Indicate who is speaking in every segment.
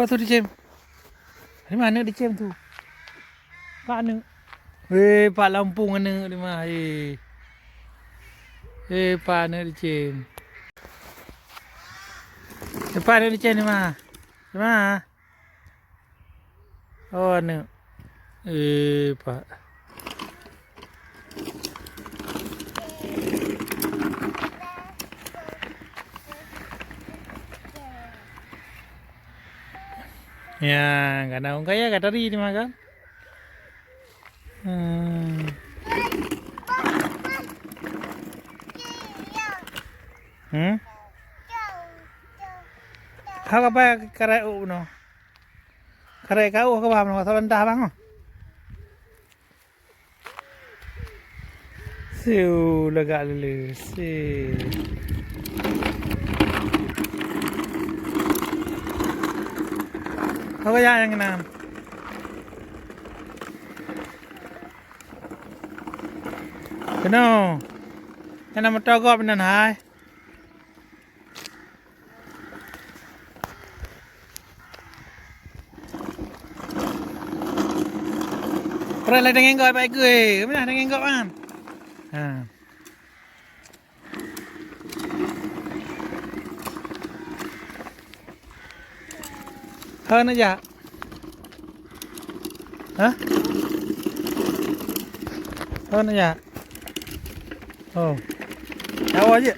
Speaker 1: Apa tu Dicem? Di mana Dicem tu? Pak Anu. Pak Lampung mana di mana? Pak Anu Dicem. Pak Anu Dicem di mana? Di mana? Oh Anu. Pak. Ya, kan orang kaya kat tadi ni makan. Hak apa karai u no? Karai kau ke paham no? Soal entah bang. Siu lega lulu. Siu. Kau kaya yang kenal? Kenal? Yang nama togop benar hai. Pernah lah dengan kau baik gue. Mana dengan kau kan? Hơn nữa dạ. Hả? Hơn nữa dạ. Oh. Tahu aja.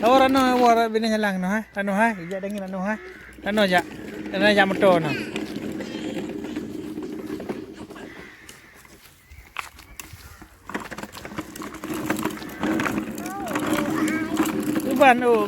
Speaker 1: Tahu rano war bini halang no hai. Rano hai. Iya dengin rano hai. Rano ja. Rano ja motor no. Iban oh.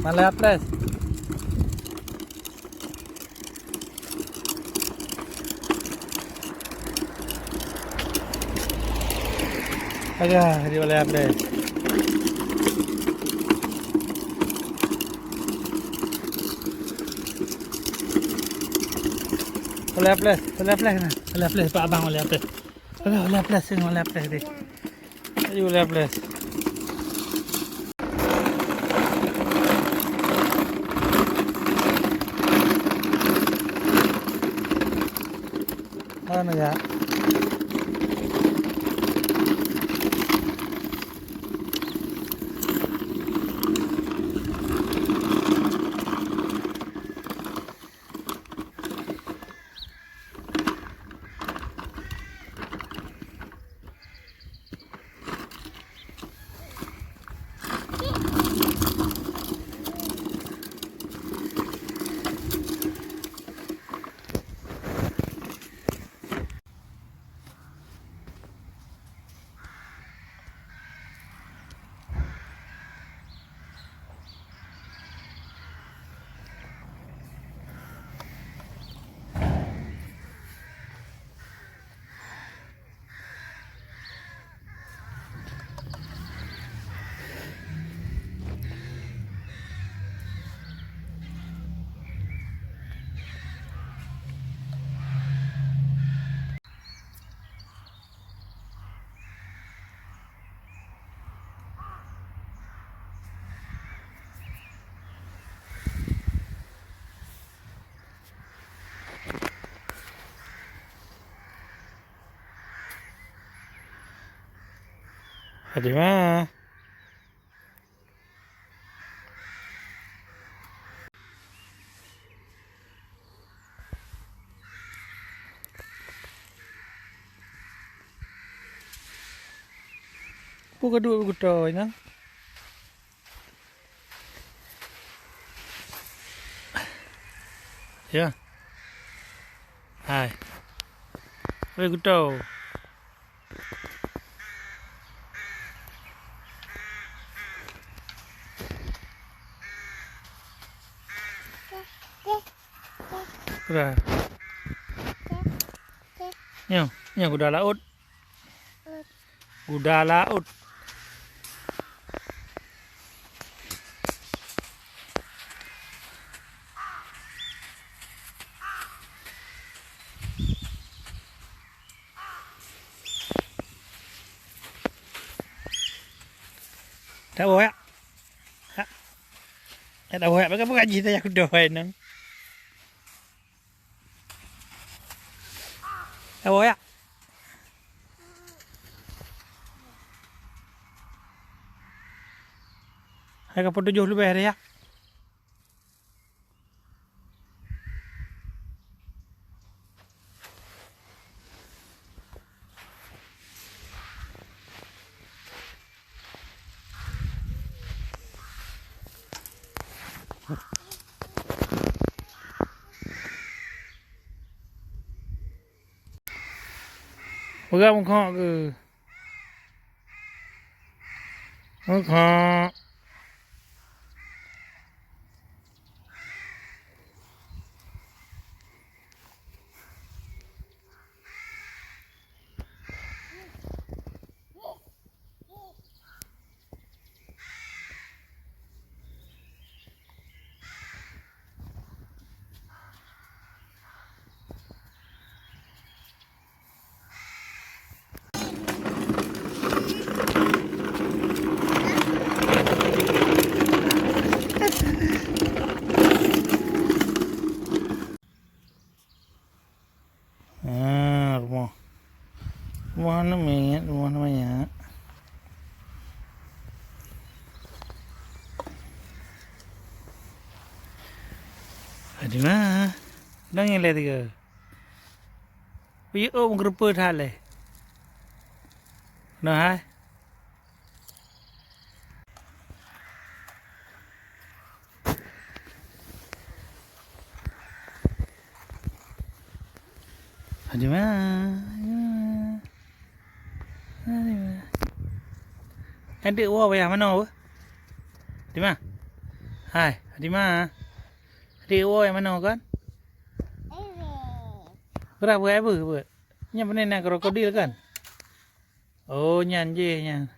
Speaker 1: Malah apres. Aja, di malah apres. Malah apres na. Malah apres Pak Abang malah apres. Malah apres sing malah apres di. Ayo malah apres. Ano ya? Di mana? Pukul 2 begitu, nang. Ya. Hai. Wei kuto. Kuda. Nyo kuda laut. Kuda laut. Tak boleh. Tak boleh. Bagaimana bukan cerita yang kuda nang. Tak boleh. Hai kapal 7 lebih hari ya. Bagaimana muka ke? Muka. Rumah. Rumah namanya. Di mana? Nang yang lihat ke? Pergi gerpa dah le. Nah, hai. Di mana? Ada wah bayar mana? Di mana? Hai, di mana? Ada wah yang mana kan? Berapa apa? Nya benar nak krokodil kan? Oh, nyan je nyan.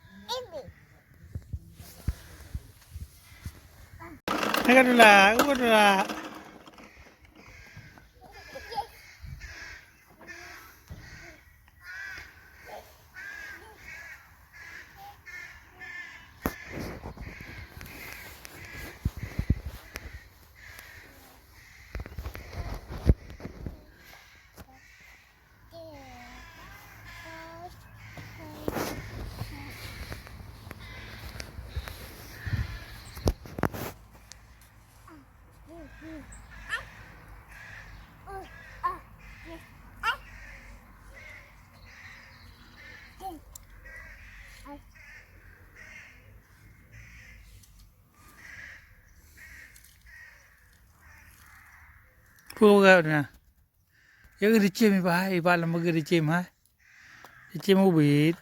Speaker 1: Agak dulu lah. Pukau na. Yang dicem bahai, balam bagi dicem ha. Dicem ubit.